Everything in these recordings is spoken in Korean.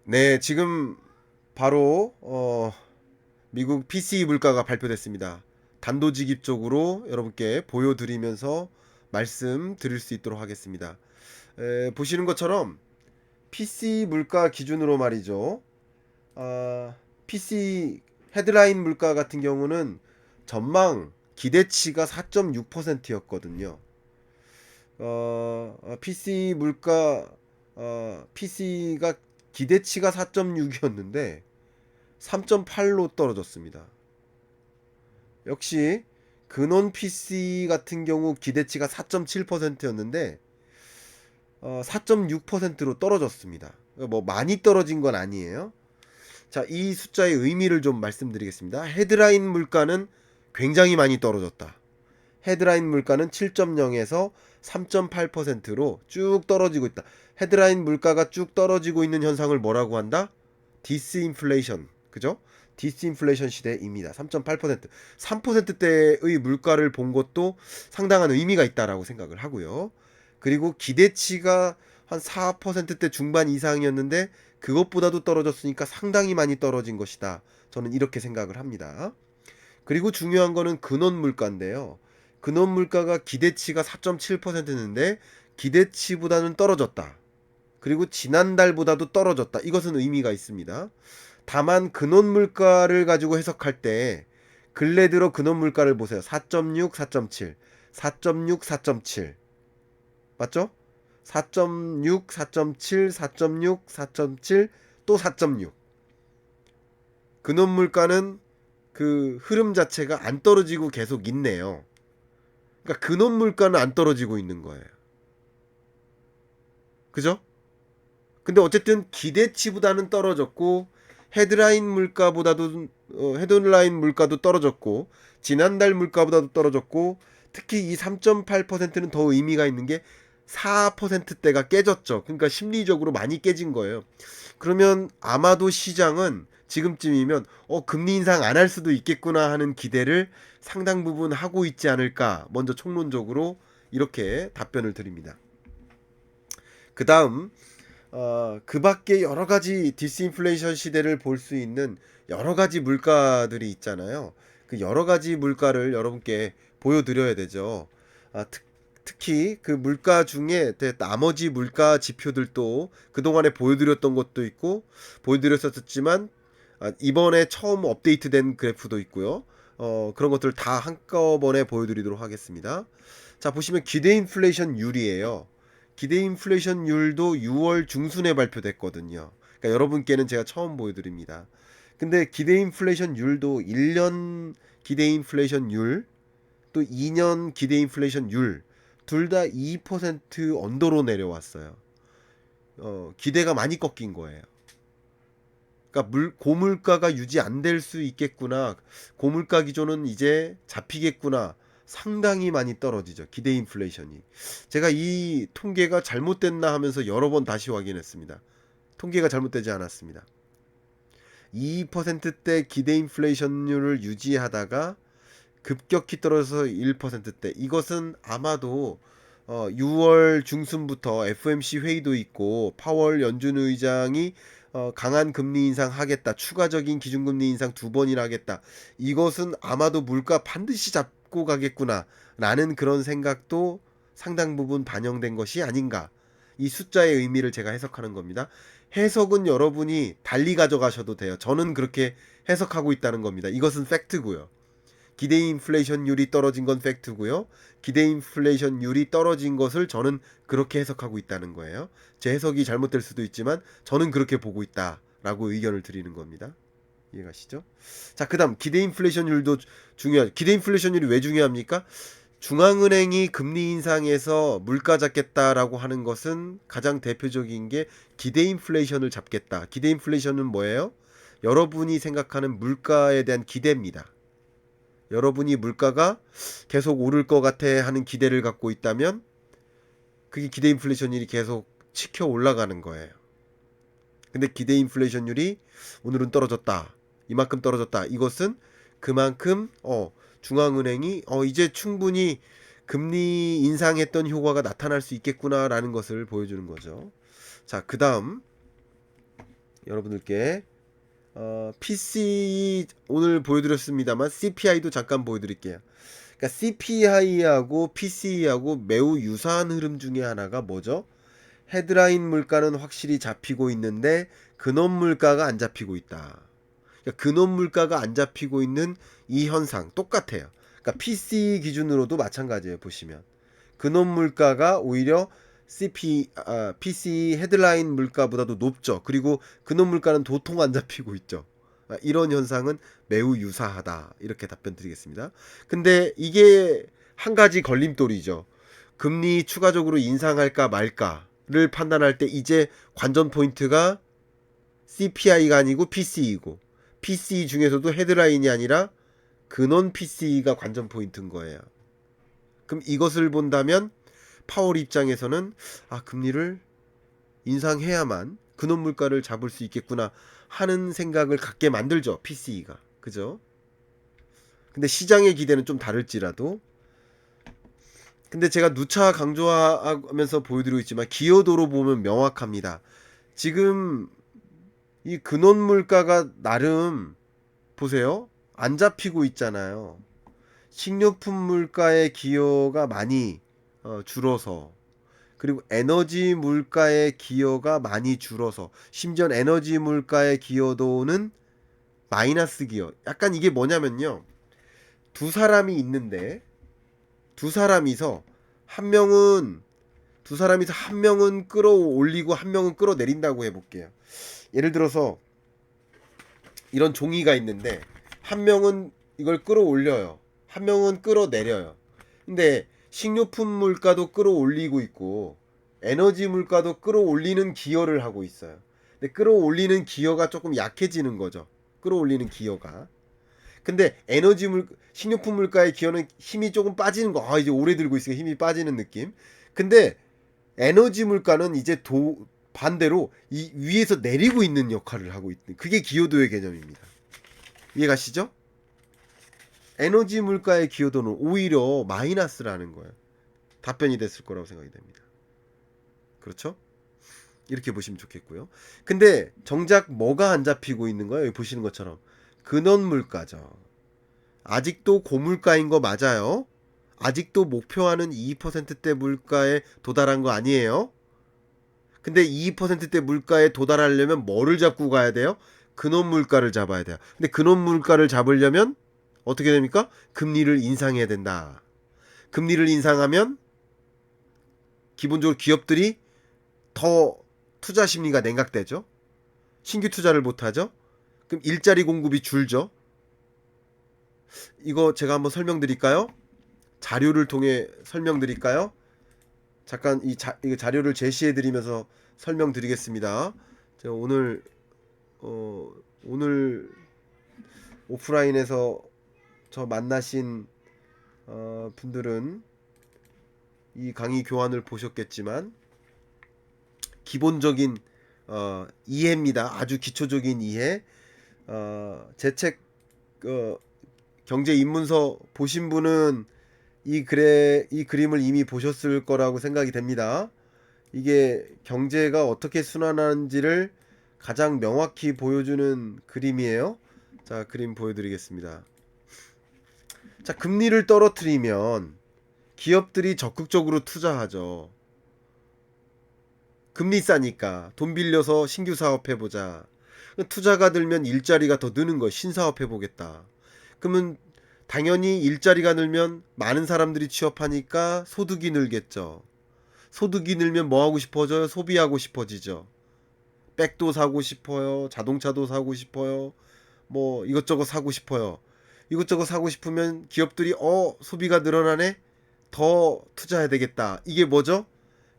네, 지금 바로 미국 PC 물가가 발표됐습니다. 단도직입적으로 여러분께 보여드리면서 말씀드릴 수 있도록 하겠습니다. 보시는 것처럼 PC 물가 기준으로 말이죠. PC 헤드라인 물가 같은 경우는 전망 기대치가 4.6%였거든요. PC 물가 PC가 기대치가 4.6이었는데 3.8로 떨어졌습니다. 역시 근원 PC 같은 경우 기대치가 4.7%였는데 4.6%로 떨어졌습니다. 뭐 많이 떨어진 건 아니에요. 자, 이 숫자의 의미를 좀 말씀드리겠습니다. 헤드라인 물가는 굉장히 많이 떨어졌다. 헤드라인 물가는 7.0에서 3.8%로 쭉 떨어지고 있다. 헤드라인 물가가 쭉 떨어지고 있는 현상을 뭐라고 한다? 디스인플레이션. 그죠? 디스인플레이션 시대입니다. 3.8%. 3%대의 물가를 본 것도 상당한 의미가 있다라고 생각을 하고요. 그리고 기대치가 한 4%대 중반 이상이었는데 그것보다도 떨어졌으니까 상당히 많이 떨어진 것이다. 저는 이렇게 생각을 합니다. 그리고 중요한 거는 근원 물가인데요. 근원 물가가 기대치가 4.7%였는데 기대치보다는 떨어졌다. 그리고 지난달보다도 떨어졌다. 이것은 의미가 있습니다. 다만 근원 물가를 가지고 해석할 때 근래 들어 근원 물가를 보세요. 4.6, 4.7, 4.6, 4.7 맞죠? 4.6, 4.7, 4.6, 4.7, 또 4.6. 근원 물가는 그 흐름 자체가 안 떨어지고 계속 있네요. 그러니까 근원 물가는 안 떨어지고 있는 거예요. 그죠? 근데 어쨌든 기대치보다는 떨어졌고 헤드라인 물가보다도 헤드라인 물가도 떨어졌고 지난달 물가보다도 떨어졌고 특히 이 3.8%는 더 의미가 있는 게 4%대가 깨졌죠. 그러니까 심리적으로 많이 깨진 거예요. 그러면 아마도 시장은 지금쯤이면 금리 인상 안 할 수도 있겠구나 하는 기대를 상당 부분 하고 있지 않을까. 먼저 총론적으로 이렇게 답변을 드립니다. 그 다음 그 밖에 여러 가지 디스인플레이션 시대를 볼 수 있는 여러 가지 물가들이 있잖아요. 그 여러 가지 물가를 여러분께 보여드려야 되죠. 특히 그 물가 중에 나머지 물가 지표들도 그동안에 보여드렸던 것도 있고 보여드렸었지만 이번에 처음 업데이트된 그래프도 있고요. 그런 것들 다 한꺼번에 보여드리도록 하겠습니다. 자, 보시면 기대 인플레이션율이에요. 기대 인플레이션율도 6월 중순에 발표됐거든요. 그러니까 여러분께는 제가 처음 보여드립니다. 근데 기대 인플레이션율도 1년 기대 인플레이션율 또 2년 기대 인플레이션율 둘 다 2% 언더로 내려왔어요. 기대가 많이 꺾인 거예요. 그러니까 고물가가 유지 안 될 수 있겠구나. 고물가 기조는 이제 잡히겠구나. 상당히 많이 떨어지죠. 기대 인플레이션이. 제가 이 통계가 잘못됐나 하면서 여러 번 다시 확인했습니다. 통계가 잘못되지 않았습니다. 2%대 기대 인플레이션율을 유지하다가 급격히 떨어져서 1%대. 이것은 아마도 6월 중순부터 FOMC 회의도 있고 파월 연준 의장이 강한 금리 인상 하겠다. 추가적인 기준금리 인상 두 번이나 하겠다. 이것은 아마도 물가 반드시 잡고 가겠구나. 라는 그런 생각도 상당 부분 반영된 것이 아닌가. 이 숫자의 의미를 제가 해석하는 겁니다. 해석은 여러분이 달리 가져가셔도 돼요. 저는 그렇게 해석하고 있다는 겁니다. 이것은 팩트고요. 기대 인플레이션율이 떨어진 건 팩트고요. 기대 인플레이션율이 떨어진 것을 저는 그렇게 해석하고 있다는 거예요. 제 해석이 잘못될 수도 있지만 저는 그렇게 보고 있다라고 의견을 드리는 겁니다. 이해가시죠? 자, 그다음 기대 인플레이션율도 중요하죠. 기대 인플레이션율이 왜 중요합니까? 중앙은행이 금리 인상에서 물가 잡겠다라고 하는 것은 가장 대표적인 게 기대 인플레이션을 잡겠다. 기대 인플레이션은 뭐예요? 여러분이 생각하는 물가에 대한 기대입니다. 여러분이 물가가 계속 오를 것 같아 하는 기대를 갖고 있다면 그게 기대 인플레이션율이 계속 치켜 올라가는 거예요. 근데 기대 인플레이션율이 오늘은 떨어졌다. 이만큼 떨어졌다. 이것은 그만큼 중앙은행이 이제 충분히 금리 인상했던 효과가 나타날 수 있겠구나라는 것을 보여주는 거죠. 자, 그다음 여러분들께 PC 오늘 보여드렸습니다만 CPI도 잠깐 보여드릴게요. 그러니까 CPI하고 PC하고 매우 유사한 흐름 중에 하나가 뭐죠? 헤드라인 물가는 확실히 잡히고 있는데 근원 물가가 안 잡히고 있다. 그러니까 근원 물가가 안 잡히고 있는 이 현상 똑같아요. 그러니까 PC 기준으로도 마찬가지예요. 보시면 근원 물가가 오히려 PC 헤드라인 물가보다도 높죠. 그리고 근원 물가는 도통 안 잡히고 있죠. 이런 현상은 매우 유사하다. 이렇게 답변 드리겠습니다. 근데 이게 한 가지 걸림돌이죠. 금리 추가적으로 인상할까 말까를 판단할 때 이제 관전 포인트가 CPI가 아니고 PC이고 PC 중에서도 헤드라인이 아니라 근원 PC가 관전 포인트인 거예요. 그럼 이것을 본다면 파월 입장에서는 금리를 인상해야만 근원 물가를 잡을 수 있겠구나 하는 생각을 갖게 만들죠. PC가. 그죠? 근데 시장의 기대는 좀 다를지라도 근데 제가 누차 강조하면서 보여드리고 있지만 기여도로 보면 명확합니다. 지금 이 근원 물가가 나름 보세요. 안 잡히고 있잖아요. 식료품 물가의 기여가 많이 줄어서 그리고 에너지 물가의 기여가 많이 줄어서 심지어 에너지 물가의 기여도는 마이너스 기여. 약간 이게 뭐냐면요. 두 사람이 있는데 두 사람이서 한 명은 두 사람이서 한 명은 끌어올리고 한 명은 끌어내린다고 해볼게요. 예를 들어서 이런 종이가 있는데 한 명은 이걸 끌어올려요. 한 명은 끌어내려요. 근데 식료품 물가도 끌어올리고 있고 에너지 물가도 끌어올리는 기여를 하고 있어요. 근데 끌어올리는 기여가 조금 약해지는 거죠. 끌어올리는 기여가. 근데 식료품 물가의 기여는 힘이 조금 빠지는 거. 이제 오래 들고 있으니까 힘이 빠지는 느낌. 근데 에너지 물가는 이제 반대로 이 위에서 내리고 있는 역할을 하고 있는 그게 기여도의 개념입니다. 이해가시죠? 에너지 물가의 기여도는 오히려 마이너스라는 거예요. 답변이 됐을 거라고 생각이 됩니다. 그렇죠? 이렇게 보시면 좋겠고요. 근데 정작 뭐가 안 잡히고 있는 거예요? 여기 보시는 것처럼 근원 물가죠. 아직도 고물가인 거 맞아요. 아직도 목표하는 2%대 물가에 도달한 거 아니에요. 근데 2%대 물가에 도달하려면 뭐를 잡고 가야 돼요? 근원 물가를 잡아야 돼요. 근데 근원 물가를 잡으려면 어떻게 됩니까? 금리를 인상해야 된다. 금리를 인상하면 기본적으로 기업들이 더 투자 심리가 냉각되죠. 신규 투자를 못하죠. 그럼 일자리 공급이 줄죠. 이거 제가 한번 설명드릴까요? 자료를 통해 설명드릴까요? 잠깐 이 자료를 제시해드리면서 설명드리겠습니다. 제가 오늘 오프라인에서 저 만나신 분들은 이 강의 교환을 보셨겠지만 기본적인 이해입니다. 아주 기초적인 이해. 제 책 경제 입문서 보신 분은 이 그림을 이미 보셨을 거라고 생각이 됩니다. 이게 경제가 어떻게 순환하는지를 가장 명확히 보여주는 그림이에요. 자, 그림 보여드리겠습니다. 자, 금리를 떨어뜨리면 기업들이 적극적으로 투자하죠. 금리 싸니까 돈 빌려서 신규 사업 해보자. 투자가 들면 일자리가 더 느는 거 신사업 해보겠다. 그러면 당연히 일자리가 늘면 많은 사람들이 취업하니까 소득이 늘겠죠. 소득이 늘면 뭐 하고 싶어져요? 소비하고 싶어지죠. 백도 사고 싶어요. 자동차도 사고 싶어요. 뭐 이것저것 사고 싶어요. 이것저것 사고 싶으면 기업들이 소비가 늘어나네? 더 투자해야 되겠다. 이게 뭐죠?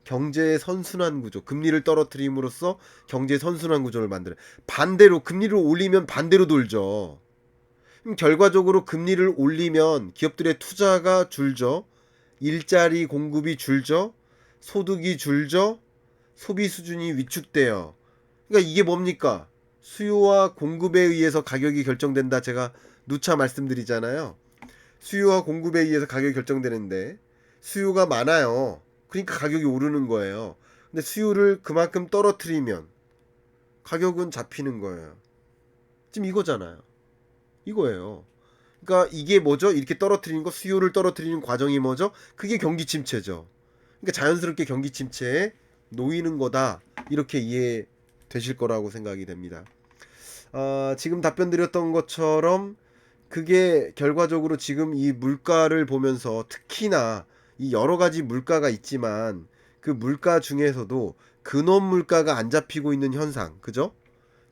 경제의 선순환 구조. 금리를 떨어뜨림으로써 경제의 선순환 구조를 만들어요. 반대로 금리를 올리면 반대로 돌죠. 그럼 결과적으로 금리를 올리면 기업들의 투자가 줄죠. 일자리 공급이 줄죠. 소득이 줄죠. 소비 수준이 위축돼요. 그러니까 이게 뭡니까? 수요와 공급에 의해서 가격이 결정된다. 제가 누차 말씀드리잖아요. 수요와 공급에 의해서 가격이 결정되는데 수요가 많아요. 그러니까 가격이 오르는 거예요. 근데 수요를 그만큼 떨어뜨리면 가격은 잡히는 거예요. 지금 이거잖아요. 이거예요. 그러니까 이게 뭐죠? 이렇게 떨어뜨리는 거, 수요를 떨어뜨리는 과정이 뭐죠? 그게 경기 침체죠. 그러니까 자연스럽게 경기 침체에 놓이는 거다. 이렇게 이해되실 거라고 생각이 됩니다. 지금 답변 드렸던 것처럼 그게 결과적으로 지금 이 물가를 보면서 특히나 이 여러 가지 물가가 있지만 그 물가 중에서도 근원 물가가 안 잡히고 있는 현상, 그죠?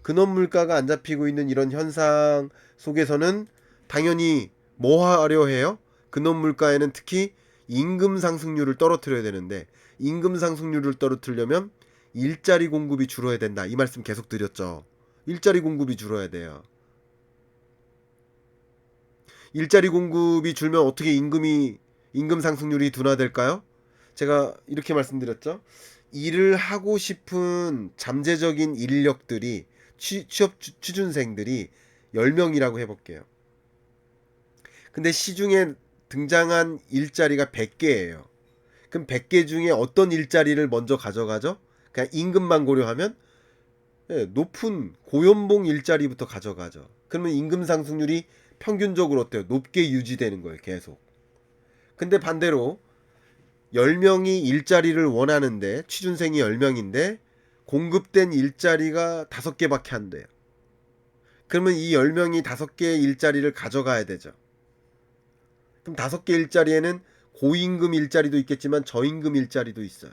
근원 물가가 안 잡히고 있는 이런 현상 속에서는 당연히 뭐 하려 해요? 근원 물가에는 특히 임금 상승률을 떨어뜨려야 되는데 임금 상승률을 떨어뜨리려면 일자리 공급이 줄어야 된다. 이 말씀 계속 드렸죠. 일자리 공급이 줄어야 돼요. 일자리 공급이 줄면 어떻게 임금 상승률이 둔화될까요? 제가 이렇게 말씀드렸죠. 일을 하고 싶은 잠재적인 인력들이 취업 취준생들이 10명이라고 해볼게요. 근데 시중에 등장한 일자리가 100개예요. 그럼 100개 중에 어떤 일자리를 먼저 가져가죠? 그냥 임금만 고려하면 높은 고연봉 일자리부터 가져가죠. 그러면 임금 상승률이 평균적으로 어때요? 높게 유지되는 거예요, 계속. 근데 반대로 10명이 일자리를 원하는데 취준생이 10명인데 공급된 일자리가 5개밖에 안 돼요. 그러면 이 10명이 5개의 일자리를 가져가야 되죠. 그럼 5개 일자리에는 고임금 일자리도 있겠지만 저임금 일자리도 있어요.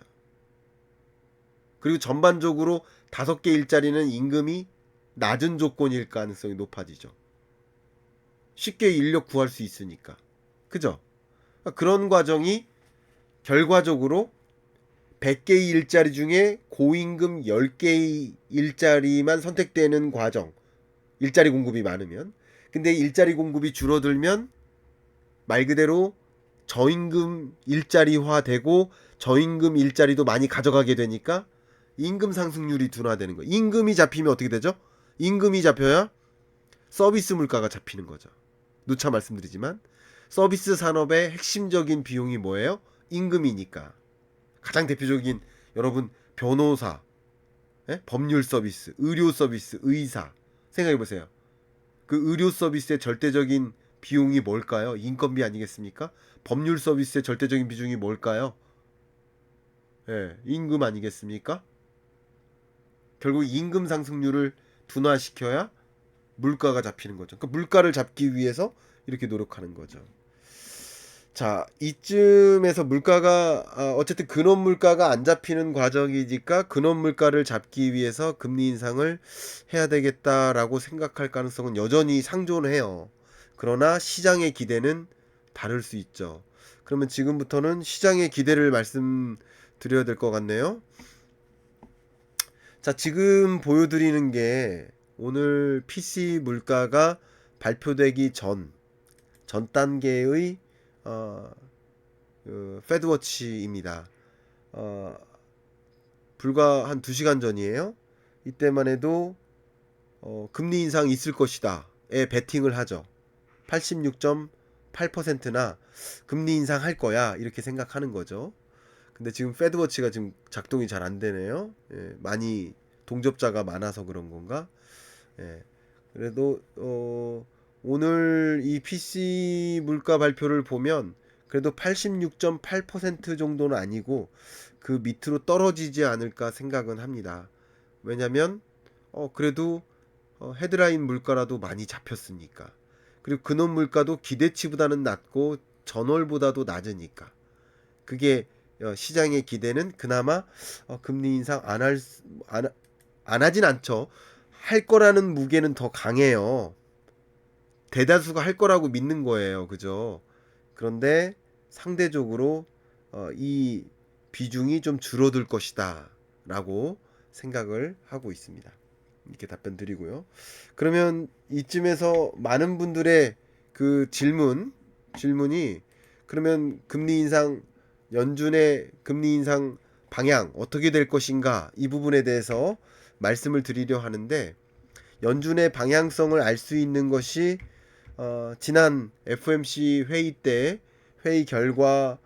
그리고 전반적으로 5개 일자리는 임금이 낮은 조건일 가능성이 높아지죠. 쉽게 인력 구할 수 있으니까. 그죠? 그런 과정이 결과적으로 100개의 일자리 중에 고임금 10개의 일자리만 선택되는 과정. 일자리 공급이 많으면. 근데 일자리 공급이 줄어들면 말 그대로 저임금 일자리화 되고 저임금 일자리도 많이 가져가게 되니까 임금 상승률이 둔화되는 거예요. 임금이 잡히면 어떻게 되죠? 임금이 잡혀야 서비스 물가가 잡히는 거죠. 누차 말씀드리지만 서비스 산업의 핵심적인 비용이 뭐예요? 임금이니까. 가장 대표적인 여러분 변호사, 법률 서비스, 의료 서비스, 의사 생각해 보세요. 그 의료 서비스의 절대적인 비용이 뭘까요? 인건비 아니겠습니까? 법률 서비스의 절대적인 비중이 뭘까요? 임금 아니겠습니까? 결국 임금 상승률을 둔화시켜야 물가가 잡히는 거죠. 그러니까 물가를 잡기 위해서 이렇게 노력하는 거죠. 자, 이쯤에서 물가가 어쨌든 근원 물가가 안 잡히는 과정이니까 근원 물가를 잡기 위해서 금리 인상을 해야 되겠다라고 생각할 가능성은 여전히 상존해요. 그러나 시장의 기대는 다를 수 있죠. 그러면 지금부터는 시장의 기대를 말씀드려야 될 것 같네요. 자, 지금 보여드리는 게 오늘 PC 물가가 발표되기 전 단계의 패드워치입니다. 불과 한 2시간 전이에요. 이때만 해도 금리 인상 있을 것이다에 베팅을 하죠. 86.8%나 금리 인상 할 거야 이렇게 생각하는 거죠. 근데 지금 패드워치가 지금 작동이 잘 안 되네요. 많이 동접자가 많아서 그런 건가? 그래도 오늘 이 PC 물가 발표를 보면 그래도 86.8% 정도는 아니고 그 밑으로 떨어지지 않을까 생각은 합니다. 왜냐면 그래도 헤드라인 물가라도 많이 잡혔으니까. 그리고 근원 물가도 기대치보다는 낮고 전월보다도 낮으니까. 그게 시장의 기대는 그나마 금리 인상 안 하진 않죠. 할 거라는 무게는 더 강해요. 대다수가 할 거라고 믿는 거예요. 그죠? 그런데 상대적으로 이 비중이 좀 줄어들 것이다 라고 생각을 하고 있습니다. 이렇게 답변 드리고요. 그러면 이쯤에서 많은 분들의 그 질문이 그러면 금리 인상 연준의 금리 인상 방향 어떻게 될 것인가 이 부분에 대해서 말씀을 드리려 하는데 연준의 방향성을 알 수 있는 것이 지난 FOMC 회의 때 회의 결과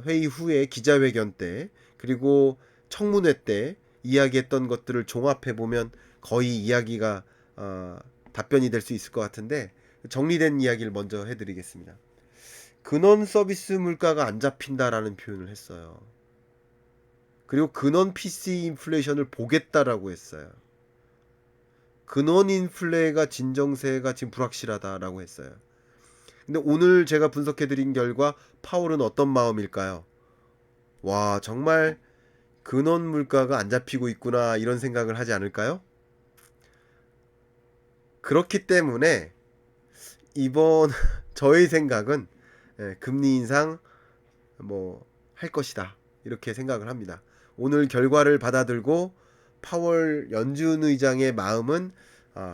회의 후에 기자회견 때 그리고 청문회 때 이야기했던 것들을 종합해 보면 거의 이야기가 답변이 될 수 있을 것 같은데, 정리된 이야기를 먼저 해드리겠습니다. 근원 서비스 물가가 안 잡힌다라는 표현을 했어요. 그리고 근원 PC 인플레이션을 보겠다라고 했어요. 근원 인플레가 진정세가 지금 불확실하다라고 했어요. 근데 오늘 제가 분석해드린 결과 파월은 어떤 마음일까요? 와, 정말 근원 물가가 안 잡히고 있구나, 이런 생각을 하지 않을까요? 그렇기 때문에 이번 저의 생각은 금리 인상 할 것이다, 이렇게 생각을 합니다. 오늘 결과를 받아들고 파월 연준 의장의 마음은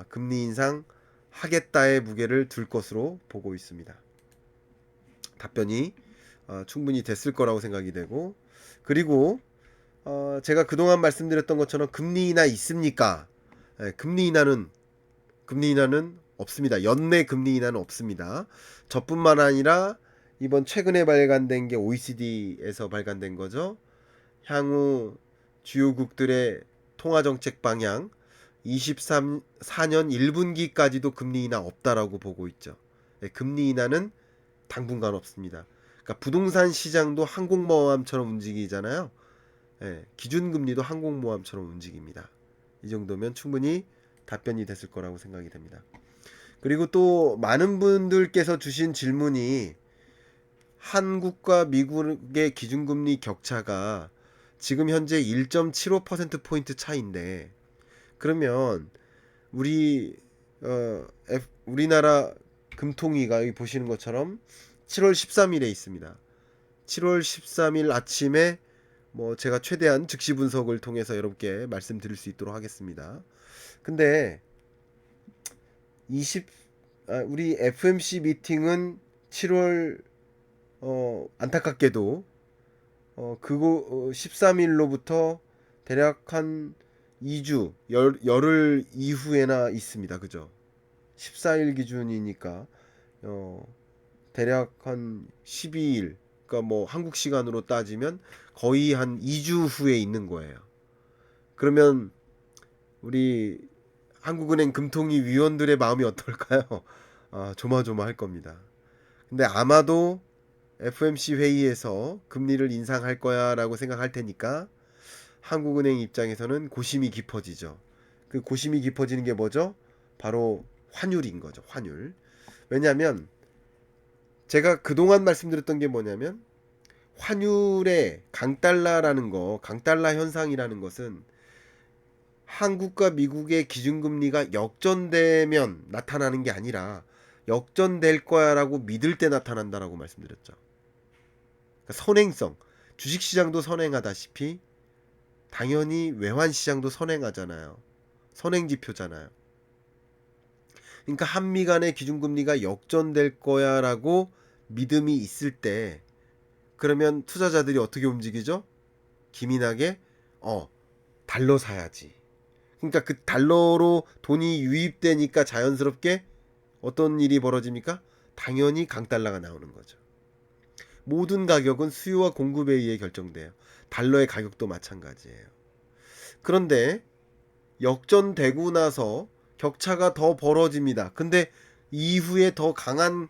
금리 인상 하겠다의 무게를 둘 것으로 보고 있습니다. 답변이 충분히 됐을 거라고 생각이 되고, 그리고 제가 그동안 말씀드렸던 것처럼 금리 인하 있습니까? 금리 인하는 없습니다. 연내 금리 인하는 없습니다. 저뿐만 아니라 이번 최근에 발간된 게 OECD에서 발간된 거죠. 향후 주요국들의 통화정책 방향 24년 1분기까지도 금리 인하 없다라고 보고 있죠. 금리 인하는 당분간 없습니다. 그러니까 부동산 시장도 항공모함처럼 움직이잖아요. 기준금리도 항공모함처럼 움직입니다. 이 정도면 충분히 답변이 됐을 거라고 생각이 됩니다. 그리고 또 많은 분들께서 주신 질문이, 한국과 미국의 기준금리 격차가 지금 현재 1.75%포인트 차이인데, 그러면 우리나라 금통위가 여기 보시는 것처럼 7월 13일에 있습니다. 7월 13일 아침에 제가 최대한 즉시 분석을 통해서 여러분께 말씀드릴 수 있도록 하겠습니다. 근데 우리 FMC 미팅은 7월 안타깝게도 그거 13일로부터 대략 한 2주 열흘 이후에나 있습니다. 그죠? 14일 기준이니까 대략 한 12일, 그러니까 한국 시간으로 따지면 거의 한 2주 후에 있는 거예요. 그러면 우리 한국은행 금통위 위원들의 마음이 어떨까요? 조마조마할 겁니다. 근데 아마도 FMC 회의에서 금리를 인상할 거야 라고 생각할 테니까 한국은행 입장에서는 고심이 깊어지죠. 그 고심이 깊어지는 게 뭐죠? 바로 환율인 거죠. 환율. 왜냐하면 제가 그동안 말씀드렸던 게 뭐냐면, 환율의 강달러 현상이라는 것은 한국과 미국의 기준금리가 역전되면 나타나는 게 아니라 역전될 거야라고 믿을 때 나타난다라고 말씀드렸죠. 그러니까 선행성, 주식시장도 선행하다시피 당연히 외환시장도 선행하잖아요. 선행지표잖아요. 그러니까 한미 간의 기준금리가 역전될 거야라고 믿음이 있을 때, 그러면 투자자들이 어떻게 움직이죠? 기민하게 달러 사야지. 그러니까 그 달러로 돈이 유입되니까 자연스럽게 어떤 일이 벌어집니까? 당연히 강달러가 나오는 거죠. 모든 가격은 수요와 공급에 의해 결정돼요. 달러의 가격도 마찬가지예요. 그런데 역전되고 나서 격차가 더 벌어집니다. 근데 이후에 더 강한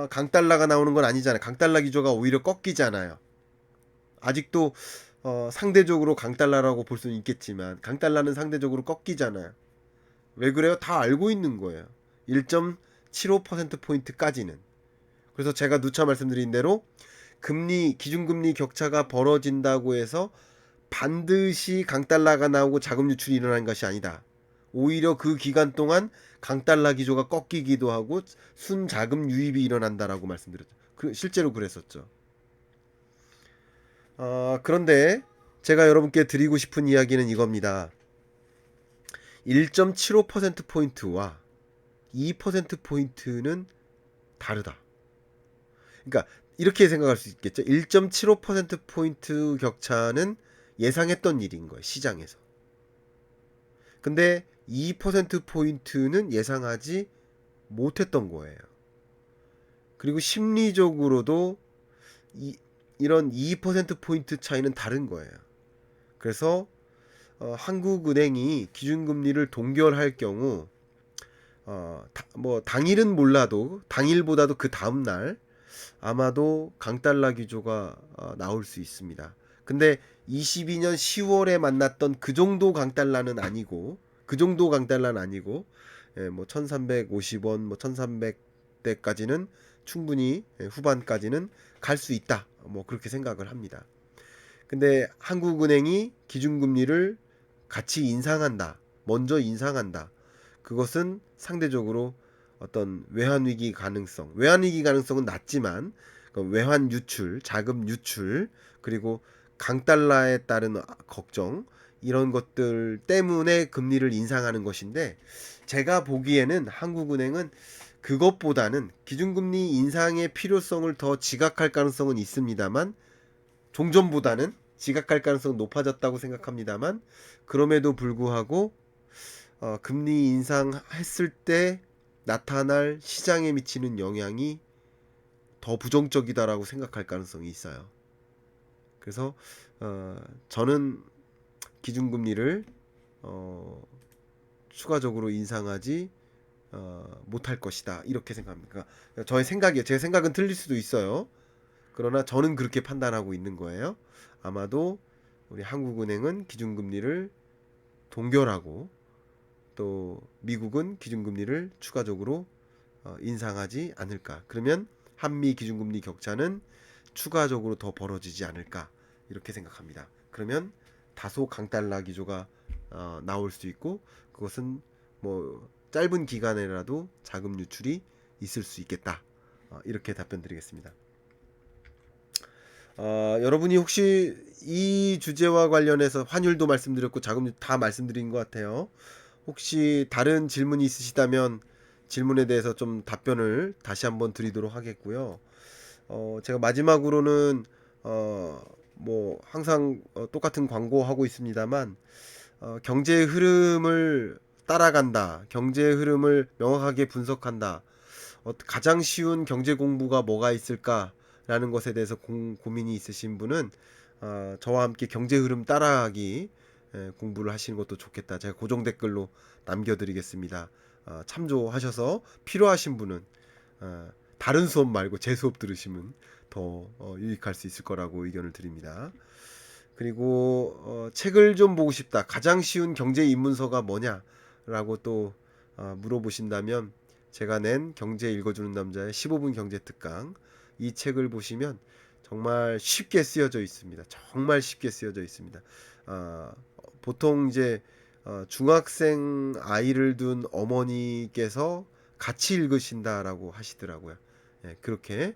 강달러가 나오는 건 아니잖아요. 강달러 기조가 오히려 꺾이잖아요. 아직도 상대적으로 강달러라고 볼 수는 있겠지만 강달러는 상대적으로 꺾이잖아요. 왜 그래요? 다 알고 있는 거예요. 1.75%포인트까지는. 그래서 제가 누차 말씀드린 대로 기준금리 격차가 벌어진다고 해서 반드시 강달러가 나오고 자금 유출이 일어나는 것이 아니다. 오히려 그 기간 동안 강달러 기조가 꺾이기도 하고 순자금 유입이 일어난다라고 말씀드렸죠. 실제로 그랬었죠. 그런데 제가 여러분께 드리고 싶은 이야기는 이겁니다. 1.75%포인트와 2%포인트는 다르다. 그러니까 이렇게 생각할 수 있겠죠. 1.75%포인트 격차는 예상했던 일인 거예요. 시장에서. 근데 2%포인트는 예상하지 못했던 거예요. 그리고 심리적으로도 이런 2%포인트 차이는 다른 거예요. 그래서 한국은행이 기준금리를 동결할 경우 뭐 당일은 몰라도 당일보다도 그 다음 날 아마도 강달러 기조가 나올 수 있습니다. 근데 22년 10월에 만났던 그 정도 강달러는 아니고 그 정도 강달러는 아니고 예, 뭐 1350원 뭐 1300대까지는 충분히 후반까지는 갈 수 있다. 뭐 그렇게 생각을 합니다. 근데 한국은행이 기준금리를 같이 인상한다. 먼저 인상한다. 그것은 상대적으로 어떤 외환위기 가능성은 낮지만 그 외환 유출, 자금 유출, 그리고 강달러에 따른 걱정 이런 것들 때문에 금리를 인상하는 것인데 제가 보기에는 한국은행은 그것보다는 기준금리 인상의 필요성을 더 지각할 가능성은 있습니다만 종전보다는 지각할 가능성은 높아졌다고 생각합니다만 그럼에도 불구하고 금리 인상했을 때 나타날 시장에 미치는 영향이 더 부정적이다라고 생각할 가능성이 있어요. 그래서 저는 기준금리를 추가적으로 인상하지 못할 것이다 이렇게 생각합니다. 그러니까 저의 생각이에요. 제 생각은 틀릴 수도 있어요. 그러나 저는 그렇게 판단하고 있는 거예요. 아마도 우리 한국은행은 기준금리를 동결하고 또 미국은 기준금리를 추가적으로 인상하지 않을까. 그러면 한미 기준금리 격차는 추가적으로 더 벌어지지 않을까 이렇게 생각합니다. 그러면 다소 강달러 기조가 나올 수 있고 그것은 뭐 짧은 기간에라도 자금 유출이 있을 수 있겠다. 이렇게 답변 드리겠습니다. 여러분이 혹시 이 주제와 관련해서 환율도 말씀드렸고 자금도 다 말씀드린 것 같아요. 혹시 다른 질문이 있으시다면 질문에 대해서 좀 답변을 다시 한번 드리도록 하겠고요. 제가 마지막으로는 뭐 항상 똑같은 광고하고 있습니다만 경제의 흐름을 따라간다. 경제의 흐름을 명확하게 분석한다. 가장 쉬운 경제 공부가 뭐가 있을까라는 것에 대해서 고민이 있으신 분은 저와 함께 경제 흐름 따라하기 공부를 하시는 것도 좋겠다. 제가 고정 댓글로 남겨드리겠습니다. 참조하셔서 필요하신 분은 다른 수업 말고 제 수업 들으시면 더 유익할 수 있을 거라고 의견을 드립니다. 그리고 책을 좀 보고 싶다. 가장 쉬운 경제 입문서가 뭐냐라고 또 물어보신다면 제가 낸 경제 읽어주는 남자의 15분 경제 특강 이 책을 보시면 정말 쉽게 쓰여져 있습니다. 정말 쉽게 쓰여져 있습니다. 보통 이제 중학생 아이를 둔 어머니께서 같이 읽으신다라고 하시더라고요. 예, 그렇게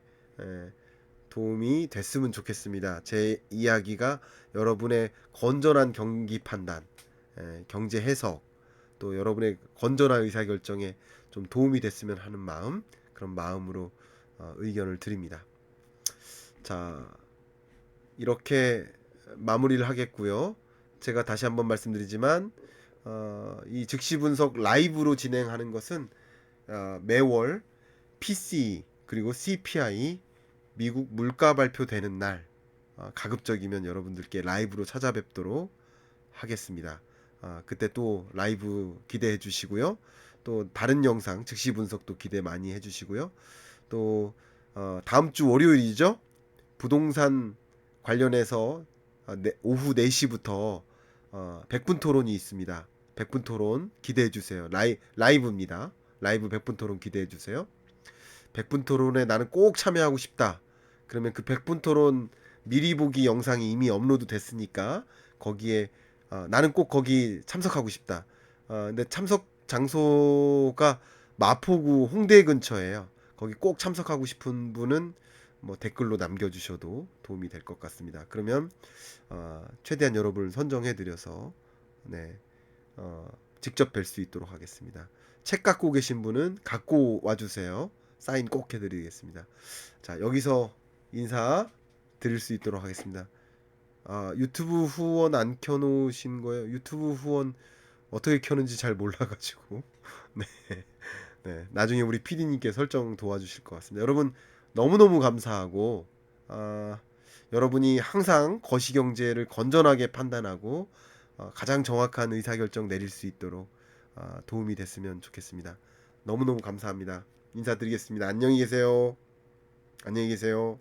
도움이 됐으면 좋겠습니다. 제 이야기가 여러분의 건전한 경기 판단, 경제 해석, 또 여러분의 건전한 의사결정에 좀 도움이 됐으면 하는 마음, 그런 마음으로 의견을 드립니다. 자, 이렇게 마무리를 하겠고요. 제가 다시 한번 말씀드리지만 이 즉시 분석 라이브로 진행하는 것은 매월 PCE 그리고 CPI 미국 물가 발표되는 날 가급적이면 여러분들께 라이브로 찾아뵙도록 하겠습니다. 그때 또 라이브 기대해 주시고요. 또 다른 영상 즉시 분석도 기대 많이 해 주시고요. 또 다음 주 월요일이죠. 부동산 관련해서 오후 4시부터 100분 토론이 있습니다. 100분 토론 기대해 주세요. 라이브입니다. 라이브 100분 토론 기대해 주세요. 100분 토론에 나는 꼭 참여하고 싶다. 그러면 그 100분 토론 미리 보기 영상이 이미 업로드 됐으니까 거기에 나는 꼭 거기 참석하고 싶다. 근데 참석 장소가 마포구 홍대 근처예요. 거기 꼭 참석하고 싶은 분은 뭐 댓글로 남겨주셔도 도움이 될 것 같습니다. 그러면 최대한 여러분을 선정해드려서 네, 직접 뵐 수 있도록 하겠습니다. 책 갖고 계신 분은 갖고 와주세요. 사인 꼭 해드리겠습니다. 자, 여기서 인사 드릴 수 있도록 하겠습니다. 유튜브 후원 안 켜놓으신 거예요? 유튜브 후원 어떻게 켜는지 잘 몰라가지고 네, 네, 나중에 우리 PD님께 설정 도와주실 것 같습니다. 여러분 너무너무 감사하고 여러분이 항상 거시경제를 건전하게 판단하고 가장 정확한 의사결정 내릴 수 있도록 도움이 됐으면 좋겠습니다. 너무너무 감사합니다. 인사드리겠습니다. 안녕히 계세요. 안녕히 계세요.